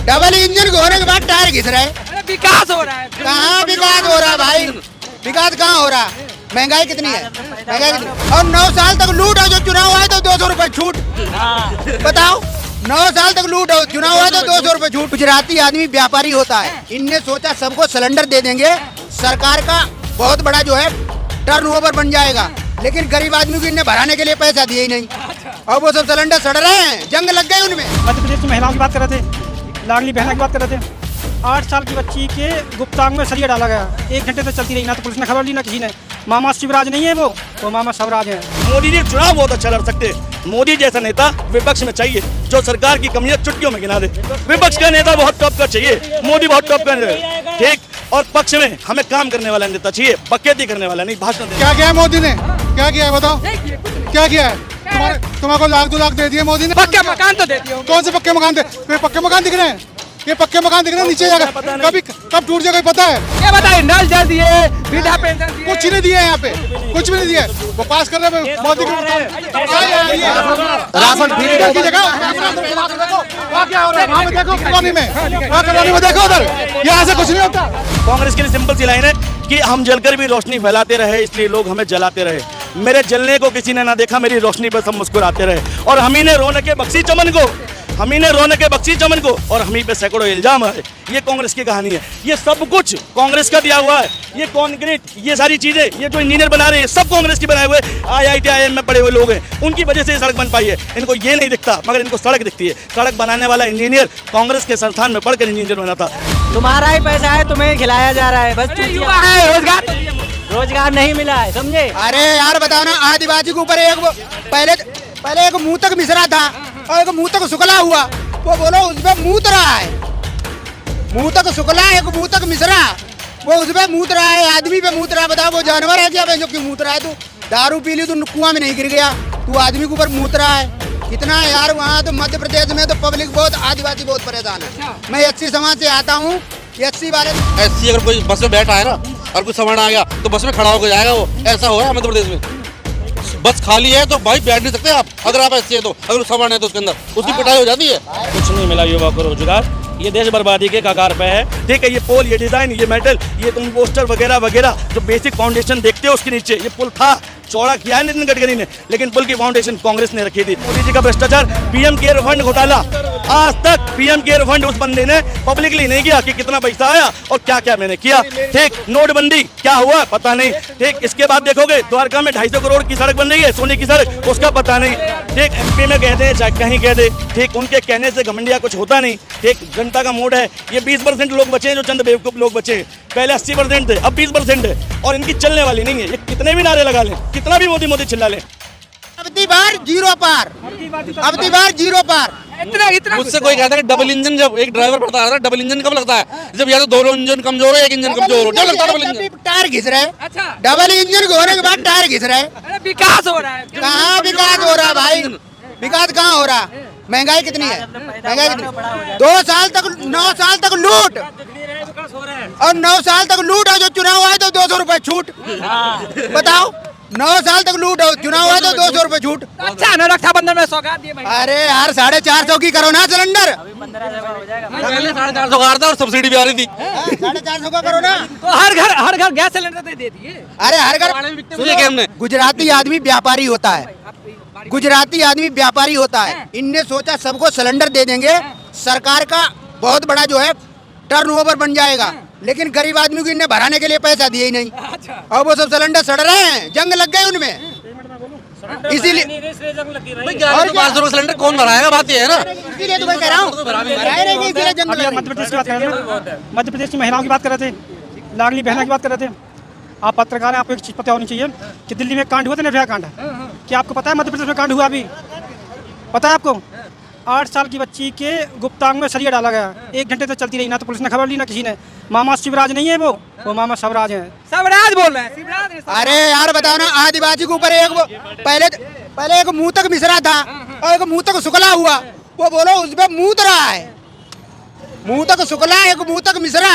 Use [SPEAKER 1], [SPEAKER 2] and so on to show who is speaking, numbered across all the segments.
[SPEAKER 1] Double engine के होने के बाद टायर घिस रहा है।
[SPEAKER 2] विकास हो रहा है।
[SPEAKER 1] कहाँ विकास हो रहा है भाई? विकास कहाँ हो रहा? महंगाई कितनी है? महंगाई कितनी? और 9 साल तक लूट हो, जो चुनाव आए तो 200 रुपए छूट। बताओ, 9 साल तक लूट हो, चुनाव आए तो 200 रुपए छूट। गुजराती आदमी व्यापारी होता है, इनने सोचा सबको सिलेंडर दे देंगे, सरकार का बहुत बड़ा जो है टर्नओवर बन जाएगा, लेकिन गरीब आदमी को इन्हें भराने के लिए पैसा दिए ही नहीं, और वो सब सिलेंडर सड़ रहे हैं, जंग लग गई उनमें।
[SPEAKER 3] मध्य प्रदेश की महिलाओं की बात कर रहे थे, लाडली बहना की बात कर रहे थे। 8 साल की बच्ची के गुप्तांग में सरिया डाला गया, 1 घंटे तक चलती रही, ना तो पुलिस ने खबर ली ना किसी ने। मामा शिवराज नहीं है वो मामा शिवराज है।
[SPEAKER 4] मोदी जी चुनाव बहुत अच्छा लड़ सकते हैं। मोदी जैसा नेता विपक्ष में चाहिए, जो सरकार की कमियां चुटकियों में गिना दे। विपक्ष का नेता बहुत टॉप का चाहिए, मोदी बहुत टॉप का नेता, ठीक। और पक्ष में हमें काम करने वाला नेता चाहिए, बकैती करने वाला नहीं, भाषण।
[SPEAKER 5] क्या किया है मोदी ने? क्या किया है बताओ? क्या किया है? तुम्हारे 1-2 लाख दे दिए मोदी ने।
[SPEAKER 2] पक्के मकान तो दे दिए।
[SPEAKER 5] कौन से पक्के मकान? पक्के मकान दिख रहे हैं? ये पक्के मकान दिख रहे हैं नीचे जाकर, कब टूट जाएगा पता है?
[SPEAKER 2] ये बताइए, नल जल दिए, वृद्धा पेंशन दिए,
[SPEAKER 5] कुछ नहीं दिया है यहाँ पे, कुछ भी नहीं दिया। वो पास कर रहे हैं मोदी राशन फ्री की जगह। क्या हो रहा है वहाँ पे? देखो कॉलोनी में, वहाँ कॉलोनी में देखो उधर, यहाँ से कुछ नहीं होता।
[SPEAKER 4] कांग्रेस के लिए सिंपल सी लाइन है कि हम जलकर भी रोशनी फैलाते रहे, इसलिए लोग हमें जलाते रहे। मेरे जलने को किसी ने ना देखा, मेरी रोशनी पर सब मुस्कुराते रहे। और हम ही ने रौनकें बख्शी चमन को, हम ही ने रौनकें बख्शी चमन को, और हम ही पे सैकड़ों इल्जाम है। ये कांग्रेस की कहानी है, ये सब कुछ कांग्रेस का दिया हुआ है। ये कंक्रीट, ये सारी चीजें, ये जो इंजीनियर बना रहे हैं, सब कांग्रेस के बनाए हुए IIT IIM में पढ़े हुए लोग हैं, उनकी वजह से ये सड़क बन पाई है। इनको ये नहीं दिखता, मगर इनको सड़क दिखती है। सड़क बनाने वाला इंजीनियर कांग्रेस के संस्थान में पढ़कर इंजीनियर बना था।
[SPEAKER 6] तुम्हारा ही पैसा है, तुम्हें खिलाया जा रहा है, बस
[SPEAKER 2] युवा है,
[SPEAKER 6] रोजगार नहीं मिला है, समझे?
[SPEAKER 1] अरे यार बताओ ना, आदिवासी के ऊपर पहले एक मुंह तक मिश्रा था और एक मुंह तक शुक्ला हुआ, वो बोलो उसमें मूत रहा है। मुंह तक शुक्ला, एक मुंह तक मिश्रा, वो उसमें मूत रहा है, आदमी पे मूत रहा है। बताओ वो जानवर है क्या जो क्यों मूत रहा है? तू दारू पी ली तो कुआं में नहीं गिर गया, तू आदमी के ऊपर मूत रहा है। कितना है यार, वहाँ तो मध्य प्रदेश में तो पब्लिक बहुत, आदिवासी बहुत परेशान है। मैं SC समाज से आता हूँ, SC वाले
[SPEAKER 7] SC अगर कोई बस में बैठा है ना और कुछ सवर्ण आ गया तो बस में खड़ा होकर जाएगा, वो ऐसा हो रहा है मध्य प्रदेश में। बस खाली है तो भाई बैठ नहीं सकते आप, अगर आप SC है तो, अगर सवर्ण है तो उसके अंदर उसकी पिटाई हो जाती है।
[SPEAKER 4] कुछ नहीं मिला युवा को रोजगार, ये देश बर्बादी के कगार पे है। ठीक है, ये पोल, ये डिजाइन, ये मेटल, ये तुम पोस्टर वगैरह वगैरह जो बेसिक फाउंडेशन देखते हो उसके नीचे ये पुल था, चौड़ा किया है नितिन गडकरी ने, लेकिन पुल की फाउंडेशन कांग्रेस ने रखी थी। मोदी जी का भ्रष्टाचार, PM केयर फंड घोटाला, आज तक PM केयर फंड उस बंदे ने पब्लिकली नहीं किया कि कितना पैसा आया और क्या क्या मैंने किया। ठीक, नोटबंदी क्या हुआ पता नहीं। ठीक, इसके बाद देखोगे द्वारका में 250 करोड़ की सड़क बन रही है, सोने की सड़क, उसका पता नहीं। ठीक, MP में कहते हैं चाहे कहीं कह दे, ठीक, उनके कहने से घमंडिया कुछ होता नहीं। ठीक, जनता का मूड है, ये 20% लोग बचे हैं जो चंद बेवकूफ लोग बचे हैं। पहले 80% थे, अब 20% है, और इनकी चलने वाली नहीं है। ये कितने भी नारे लगा लें, कितना भी मोदी मोदी चिल्ला लें,
[SPEAKER 1] अब की बार जीरो पार, अब की बार जीरो पार।
[SPEAKER 2] इतना
[SPEAKER 7] मुझसे कोई कहता है कि डबल इंजन, जब एक ड्राइवर पढ़ता है डबल इंजन कब लगता है? जब या तो दोनों इंजन कमजोर है, एक इंजन कमजोर हो, जब लगता है डबल इंजन।
[SPEAKER 1] टायर घिस रहे हैं।
[SPEAKER 2] अच्छा,
[SPEAKER 1] डबल इंजन के होने के बाद टायर घिस रहे हैं।
[SPEAKER 2] विकास हो रहा है।
[SPEAKER 1] कहाँ विकास हो रहा भाई? विकास कहाँ हो रहा? महंगाई कितनी है? महंगाई कितनी? 9 साल तक लूट, और 9 साल तक लूट हो, जो चुनाव आए तो 200 रुपए छूट। बताओ, 9 साल तक लूट हो, चुनाव आए तो 200 रुपए छूट।
[SPEAKER 2] अच्छा ना, रक्षाबंधन में सौगात दिए भाई।
[SPEAKER 1] अरे यार 450 की करो ना सिलेंडर,
[SPEAKER 7] 450 का था और सब्सिडी भी आ रही थी।
[SPEAKER 1] 450 का करो ना।
[SPEAKER 2] तो हर घर गैस सिलेंडर दे दिए।
[SPEAKER 1] अरे हर घर।
[SPEAKER 7] सुनिए क्या हमने,
[SPEAKER 1] गुजराती आदमी व्यापारी होता है, गुजराती आदमी व्यापारी होता है, इनने सोचा सबको सिलेंडर दे देंगे, सरकार का बहुत बड़ा जो है टर्नओवर बन जाएगा, लेकिन गरीब आदमी को इन्हें भराने के लिए पैसा दिए ही नहीं, और वो सब सिलेंडर सड़ रहे हैं, जंग लग गई उनमें। इसीलिए
[SPEAKER 7] 500 रुपए सिलेंडर कौन भराएगा? बात ये है ना,
[SPEAKER 1] इसीलिए तो मैं कह रहा हूँ, इसीलिए जंग लग
[SPEAKER 3] मध्य प्रदेश की बात कर रहे थे, मध्य प्रदेश की महिलाओं की बात कर रहे थे, लाडली बहना की बात कर रहे थे। आप पत्रकार हैं, आपको एक चीज़ पता होनी चाहिए कि दिल्ली में कांड हुआ था, निर्भया कांड। क्या आपको पता है मध्य प्रदेश में कांड हुआ? अभी पता है आपको? 8 साल की बच्ची के गुप्तांग में सरिया डाला गया, 1 घंटे तक चलती रही, ना तो पुलिस ने खबर ली ना किसी ने। मामा शिवराज नहीं है वो मामा शिवराज है।
[SPEAKER 2] शिवराज बोल रहे हैं।
[SPEAKER 1] अरे यार बताओ ना, आदिवासी के ऊपर पहले एक मुंह तक मिश्रा था और एक मुंह तक शुक्ला हुआ, वो बोलो उसमें मूत रहा है। मुंह तक शुक्ला, एक मुंह तक मिश्रा,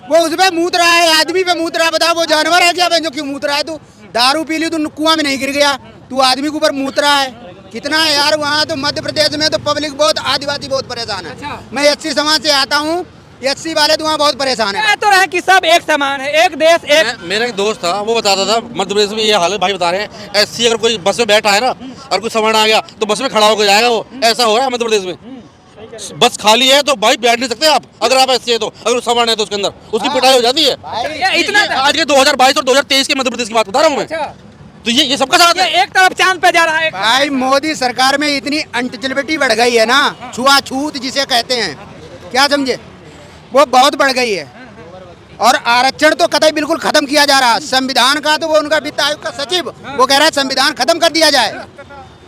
[SPEAKER 1] वो उसमें मूत रहा है, आदमी पे मूत रहा है। बताओ वो जानवर है क्या जो क्यों मूत रहा है? तू दारू पी ली तो कुआं में नहीं गिर गया, तू आदमी के ऊपर मूत रहा है। कितना है यार, वहाँ तो मध्य प्रदेश में तो पब्लिक बहुत आदिवासी बहुत परेशान है।
[SPEAKER 2] अच्छा।
[SPEAKER 1] मैं एससी समाज से आता हूँ, एससी वाले तो वहाँ बहुत परेशान है।
[SPEAKER 2] कह तो रहे कि सब एक समान है, एक देश एक।
[SPEAKER 7] मेरा एक दोस्त था, वो बताता था मध्य प्रदेश में ये हाल है। भाई बता रहे हैं ऐसी अगर कोई बस में बैठा है ना और कुछ सामान आ गया तो बस में खड़ा होकर जाएगा वो। ऐसा हो रहा है मध्य प्रदेश में। बस खाली है तो भाई बैठ नहीं सकते आप। अगर आप ऐसे है तो, अगर सामान है तो उसके अंदर उसकी पिटाई हो जाती है।
[SPEAKER 2] ये इतना
[SPEAKER 7] आज के 2022 और 2023 के मध्य प्रदेश की बात बता रहा हूँ मैं।
[SPEAKER 2] अच्छा।
[SPEAKER 7] तो ये सबका साथ है।
[SPEAKER 2] ये एक तरफ चांद पे जा रहा है,
[SPEAKER 1] भाई मोदी सरकार में इतनी अनटचेबिलिटी बढ़ गई है ना, छुआछूत जिसे कहते हैं, क्या समझे, वो बहुत बढ़ गई है। और आरक्षण तो कतई बिल्कुल खत्म किया जा रहा। संविधान का तो वो उनका वित्त आयोग का सचिव वो कह रहा है संविधान खत्म कर दिया जाए।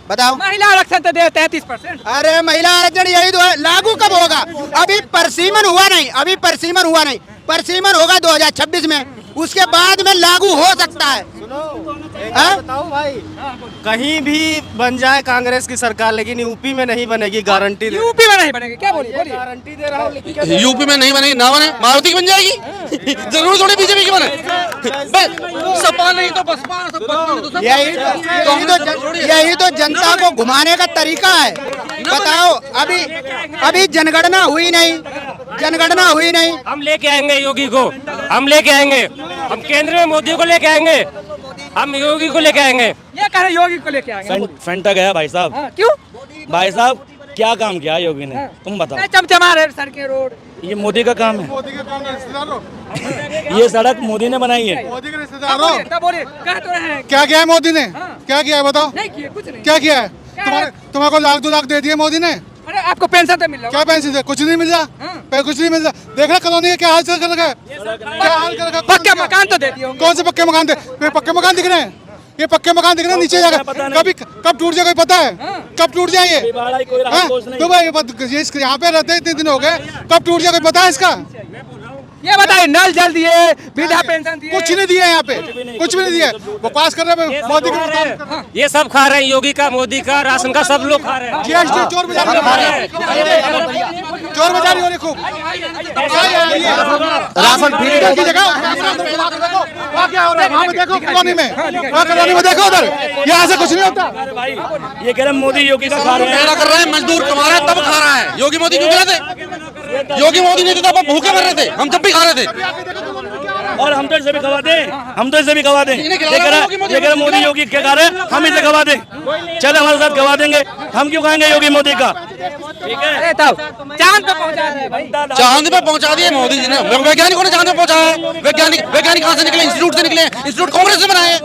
[SPEAKER 1] बताओ,
[SPEAKER 2] महिला आरक्षण तो दे 33%।
[SPEAKER 1] अरे महिला आरक्षण यही तो है, लागू कब होगा? अभी परसीमन हुआ नहीं, अभी परसीमन हुआ नहीं, परसीमन होगा 2026 में, उसके बाद में लागू हो सकता है।
[SPEAKER 8] बताओ भाई, कहीं भी बन जाए कांग्रेस की सरकार, लेकिन यूपी में नहीं बनेगी, गारंटी दे।
[SPEAKER 2] यूपी में नहीं बनेगी, क्या बोलिए?
[SPEAKER 8] गारंटी दे रहा हूँ, लेकिन
[SPEAKER 7] यूपी में नहीं बनेगी, ना बने मारुति की बन जाएगी। जरूर थोड़ी बीजेपी की बने। सपा नहीं तो बसपा,
[SPEAKER 1] यही तो जनता को घुमाने का तरीका है। बताओ, अभी जनगणना हुई नहीं, जनगणना हुई नहीं।
[SPEAKER 6] हम लेके आएंगे योगी को, हम लेके आएंगे, हम केंद्र में मोदी को लेके आएंगे, हम योगी को लेके आएंगे।
[SPEAKER 2] ये कह रहे योगी को लेके आएंगे।
[SPEAKER 4] फेंटा गया भाई साहब।
[SPEAKER 2] हाँ, क्यों?
[SPEAKER 4] भाई साहब क्या काम किया योगी ने, तुम बताओ।
[SPEAKER 2] नहीं, चमचमा रहे सड़कें, रोड।
[SPEAKER 4] ये मोदी का काम है।
[SPEAKER 5] मोदी के काम में रिश्तेदार हो,
[SPEAKER 4] ये सड़क मोदी ने बनाई है।
[SPEAKER 5] मोदी के रिश्तेदार हो।
[SPEAKER 2] तब बोलिए, कह तो रहे हैं।
[SPEAKER 5] क्या किया है मोदी ने?
[SPEAKER 2] हाँ।
[SPEAKER 5] क्या किया है बताओ?
[SPEAKER 2] नहीं किए, कुछ नहीं।
[SPEAKER 5] क्या किया है?
[SPEAKER 2] है?
[SPEAKER 5] तुम्हारे को लाख 2 लाख दे दिए मोदी ने।
[SPEAKER 2] अरे आपको पेंशन तो मिल रहा
[SPEAKER 5] क्या पेंशन दे? कुछ नहीं मिल रहा, कुछ नहीं मिल रहा। देख रहा कॉलोनी का क्या हाल कर रखा है, क्या हाल कर रखा है।
[SPEAKER 2] पक्के मकान तो दे दिए होंगे।
[SPEAKER 5] कौन से पक्के मकान थे? पक्के मकान दिख रहे हैं, ये पक्के मकान दिख रहे हैं नीचे जाकर। कभी कब टूट जाए कोई पता है? कब टूट जाए ये? तो भाई यहाँ पे रहते इतने दिन हो गए, कब टूट जाए कोई पता है इसका?
[SPEAKER 2] ये बताइए, नल जल दिए, वृद्धा पेंशन दिए,
[SPEAKER 5] कुछ नहीं दिया यहाँ पे, कुछ भी नहीं दिया। वो पास कर रहे हैं मोदी के मुताबिक।
[SPEAKER 6] ये सब खा रहे हैं, योगी का, मोदी का, राशन का, सब लोग खा रहे हैं।
[SPEAKER 5] जीएसटी चोर बाजारी हो रही है, चोर बाजारी हो रही खूब। राशन फ्री की जगह वहाँ क्या हो रहा है? वहाँ पे देखो कॉलोनी में, वहाँ कॉलोनी में देखो उधर, यहाँ से कुछ नहीं होता।
[SPEAKER 4] भाई ये कह रहे मोदी योगी का खा रहे हैं।
[SPEAKER 7] कर रहे हैं, मजदूर कमा रहे हैं तब खा रहा है। योगी मोदी क्यों खिलाते? योगी मोदी नहीं देता, भूखे मर रहे थे, हम जब भी खा रहे थे।
[SPEAKER 4] और हम तो इसे भी खवा दें, हम तो इसे भी खवा दें। ये कह रहे मोदी योगी क्या खा रहे हैं, हम इसे खवा दें। चल हमारे साथ खवा देंगे, हम क्यों खाएंगे योगी मोदी का? ठीक है,
[SPEAKER 2] तब चांद पे पहुंचा दिए भाई।
[SPEAKER 7] चांद पे पहुंचा दिए मोदी जी ने। वैज्ञानिकों ने चांद पे पहुंचाया है। वैज्ञानिक कहाँ से निकले? इंस्टीट्यूट से निकले। इंस्टीट्यूट कांग्रेस ने बनाए।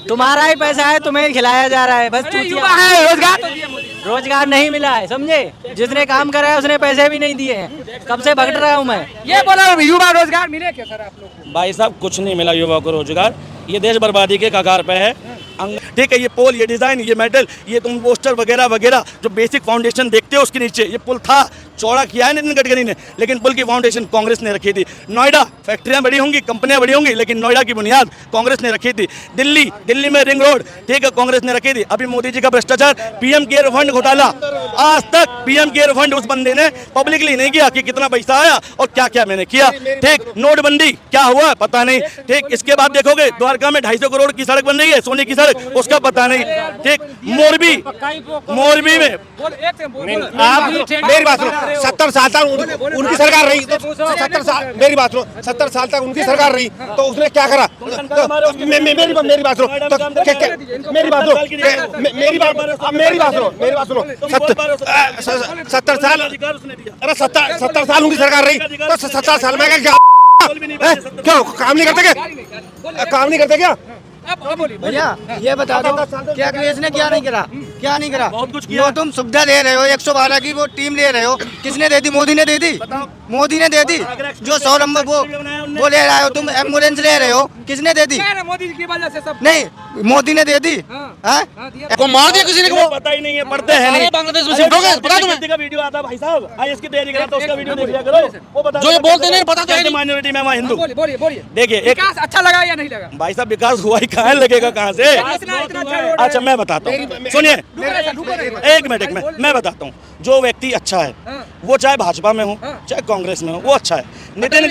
[SPEAKER 6] तुम्हारा ही पैसा है, तुम्हें खिलाया जा रहा है, बस
[SPEAKER 2] युवा है, रोजगार तो दिए मोदी।
[SPEAKER 6] रोजगार नहीं मिला है, समझे? जिसने काम करा है उसने पैसे भी नहीं दिए हैं। कब से भटक रहा हूँ मैं।
[SPEAKER 2] ये बोला युवा रोजगार मिले क्या सर आप लोग को?
[SPEAKER 4] भाई साहब कुछ नहीं मिला युवा को रोजगार। ये देश बर्बादी के कगार पे है। ठीक है, ये पोल, ये डिजाइन, ये मेटल, ये तुम पोस्टर वगैरह वगैरह जो बेसिक फाउंडेशन देखते हो उसके नीचे ये पुल था, चौड़ा किया है नितिन गडकरी ने, लेकिन पुल की फाउंडेशन कांग्रेस ने रखी थी। नोएडा फैक्ट्रियां बड़ी होंगी, कंपनियां बड़ी होंगी, लेकिन नोएडा की बुनियाद कांग्रेस ने रखी थी। दिल्ली में रिंग रोड, ठीक है, कांग्रेस ने रखी थी। अभी मोदी जी का भ्रष्टाचार, पीएम केयर फंड घोटाला, आज तक पीएम केयर फंड उस बंदे ने पब्लिकली नहीं किया कि कितना पैसा आया और क्या क्या मैंने किया। ठीक, नोटबंदी क्या हुआ पता नहीं। ठीक, इसके बाद देखोगे द्वारका में 250 करोड़ की सड़क बन रही है, सोने की सड़क, उसका पता नहीं। ठीक, मोरबी में
[SPEAKER 8] आप मेरी बात सुनो, 70 साल तक उनकी सरकार रही, तो 70 साल मेरी बात सुनो, 70 साल तक उनकी सरकार रही तो उसने क्या करा? मेरी बात सुनो, मेरी बात सुनो, 70 साल, अरे 70 साल उनकी सरकार रही तो 70 साल में क्या क्यों काम नहीं करते? क्या काम नहीं करते? क्या
[SPEAKER 1] भैया ये बता दो, क्या कांग्रेस ने क्या नहीं करा? क्या नहीं करा?
[SPEAKER 4] बहुत कुछ किया।
[SPEAKER 1] जो तुम सुविधा दे रहे हो, 112 की वो टीम ले रहे हो, किसने दे दी? मोदी ने दे दी, मोदी ने दे दी। जो 100 नंबर वो ले रहे हो तुम, एम्बुलेंस ले रहे हो, किसने दे दी?
[SPEAKER 2] मोदी जी की वजह से सब।
[SPEAKER 1] नहीं, मोदी ने दे दी।
[SPEAKER 7] को मार दिया किसी ने? वो
[SPEAKER 4] पता ही नहीं है, पढ़ते हैं नहीं।
[SPEAKER 7] बांग्लादेश में शिफ्ट हो गए, पता तुम्हें?
[SPEAKER 4] का वीडियो आता भाई साहब, आईएएस की तैयारी करा तो उसका वीडियो देख लिया करो। वो बता
[SPEAKER 7] जो ये बोलते नहीं पता तो है नहीं।
[SPEAKER 4] माइनॉरिटी में वहाँ हिंदू।
[SPEAKER 2] बोलिए
[SPEAKER 4] देखिए, एक
[SPEAKER 2] विकास अच्छा लगा या नहीं लगा?
[SPEAKER 4] भाई साहब विकास हुआ ही कहाँ लगेगा, कहाँ से?
[SPEAKER 2] इतना अच्छा रोड
[SPEAKER 4] अच्छा मैं बताता हूँ, सुनिए एक मिनट मैं बताता हूँ। जो व्यक्ति अच्छा है वो चाहे भाजपा में हो चाहे कांग्रेस में हूँ वो अच्छा है। नितिन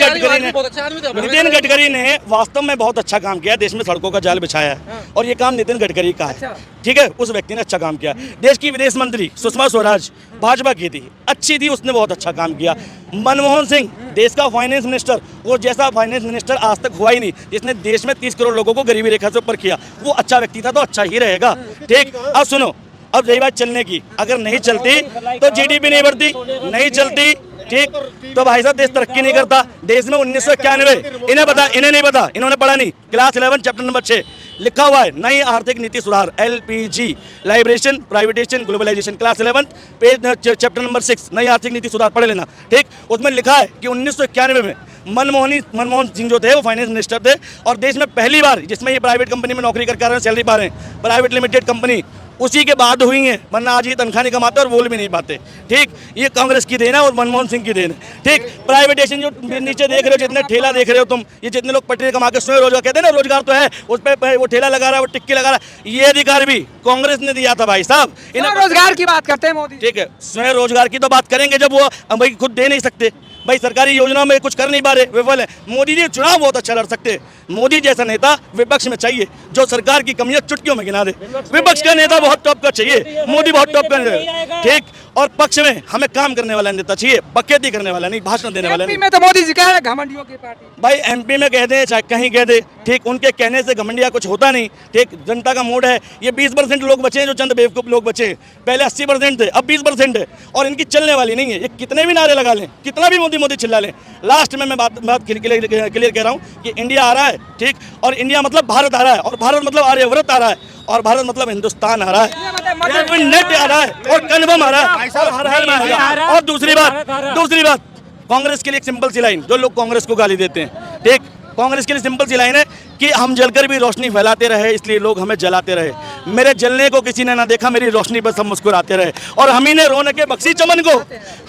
[SPEAKER 4] गडकरी ने वास्तव में बहुत अच्छा काम किया, देश में सड़कों का जाल बिछाया है और ये काम नितिन गडकरी का है। ठीक है, उस व्यक्ति ने अच्छा काम किया। देश की विदेश मंत्री सुषमा स्वराज भाजपा की थी, अच्छी थी, उसने बहुत अच्छा काम किया। मनमोहन सिंह देश का फाइनेंस मिनिस्टर, वो जैसा फाइनेंस मिनिस्टर आज तक हुआ ही नहीं, जिसने देश में 30 करोड़ लोगों को गरीबी रेखा से ऊपर किया, वो अच्छा व्यक्ति था तो अच्छा ही रहेगा। ठीक, अब सुनो, अब रही बात चलने की, अगर नहीं चलती तो जीडीपी नहीं बढ़ती, नहीं चलती ठीक तो भाई साहब देश तरक्की नहीं करता। देश में 1991 इन्हें पता, इन्हें नहीं पता, इन्होंने पढ़ा नहीं। क्लास 11 चैप्टर नंबर 6 लिखा हुआ है, नई आर्थिक नीति सुधार, LPG, liberation, privatisation, globalisation, class 11 page chapter number 6, नई आर्थिक नीति सुधार पढ़ लेना। ठीक, उसमें लिखा है कि 1991 में मनमोहन सिंह जो थे वो फाइनेंस मिनिस्टर थे और देश में पहली बार, जिसमें ये प्राइवेट कंपनी में नौकरी करके सैलरी पा रहे हैं, प्राइवेट लिमिटेड कंपनी उसी के बाद हुई है, वरना आज ये तनख्वाह नहीं कमाते और बोल भी नहीं पाते। ठीक, ये कांग्रेस की देन है और मनमोहन सिंह की देन है। ठीक, प्राइवेटेशन जो नीचे देख रहे हो, जितने ठेला देख रहे हो तुम, ये जितने लोग पटरी कमा के स्वयं रोजगार, कहते हैं ना रोजगार तो है, उस पर वो ठेला लगा रहा है, वो टिक्की लगा रहा है, ये अधिकार भी कांग्रेस ने दिया था भाई साहब।
[SPEAKER 2] रोजगार की बात करते हैं मोदी।
[SPEAKER 4] ठीक है, स्वयं रोजगार की तो बात करेंगे जब वो भाई खुद दे नहीं सकते, भाई सरकारी योजनाओं में कुछ कर नहीं पा रहे, विफल है। मोदी जी चुनाव बहुत अच्छा लड़ सकते हैं। मोदी जैसा नेता विपक्ष में चाहिए जो सरकार की कमियां चुटकियों में गिना दे। विपक्ष का नेता बहुत टॉप का चाहिए, मोदी बहुत टॉप का नेता। ठीक, और पक्ष में हमें काम करने वाला नेता चाहिए, बकैती करने वाला नहीं, भाषण देने वाला नहीं।
[SPEAKER 2] में तो मोदी जी कह रहे हैं घमंडियों की पार्टी।
[SPEAKER 4] भाई MP में कह दे चाहे कहीं कह दे, ठीक, उनके कहने से घमंडिया कुछ होता नहीं। ठीक, जनता का मूड है, ये 20% लोग बचे हैं जो चंद बेवकूफ लोग बचे हैं। पहले 80% थे, अब 20% है और इनकी चलने वाली नहीं है। ये कितने भी नारे लगा लें, कितना भी मोदी मोदी चिल्ला लें, लास्ट में मैं बात क्लियर कह रहा हूँ कि इंडिया आ रहा है। ठीक, और इंडिया मतलब भारत आ रहा है, और भारत मतलब आर्यव्रत आ रहा है, और भारत मतलब हिंदुस्तान आ रहा है, नेट आ रहा है और कन्फर्म आ रहा है और हर हाल में आएगा। और दूसरी बात कांग्रेस के लिए एक सिंपल सी लाइन, जो लोग कांग्रेस को गाली देते हैं, ठीक, कांग्रेस के लिए सिंपल सी लाइन है कि हम जलकर भी रोशनी फैलाते रहे, इसलिए लोग हमें जलाते रहे। मेरे जलने को किसी ने ना देखा, मेरी रोशनी पर सब मुस्कुराते रहे। और हम ही ने रौनकें बख्शी चमन को,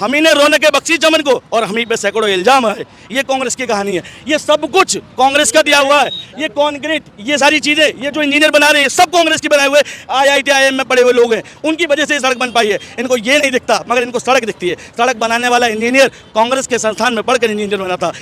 [SPEAKER 4] हम ही ने रौनकें बख्शी चमन को, और हम ही पे सैकड़ों इल्जाम है। ये कांग्रेस की कहानी है, ये सब कुछ कांग्रेस का दिया हुआ है। ये कंक्रीट, ये सारी चीजें, ये जो इंजीनियर बना रहे हैं, सब कांग्रेस के बनाए हुए IIT IIM में पढ़े हुए लोग हैं, उनकी वजह से ये सड़क बन पाई है। इनको ये नहीं दिखता, मगर इनको सड़क दिखती है। सड़क बनाने वाला इंजीनियर कांग्रेस के संस्थान में पढ़कर इंजीनियर बना था।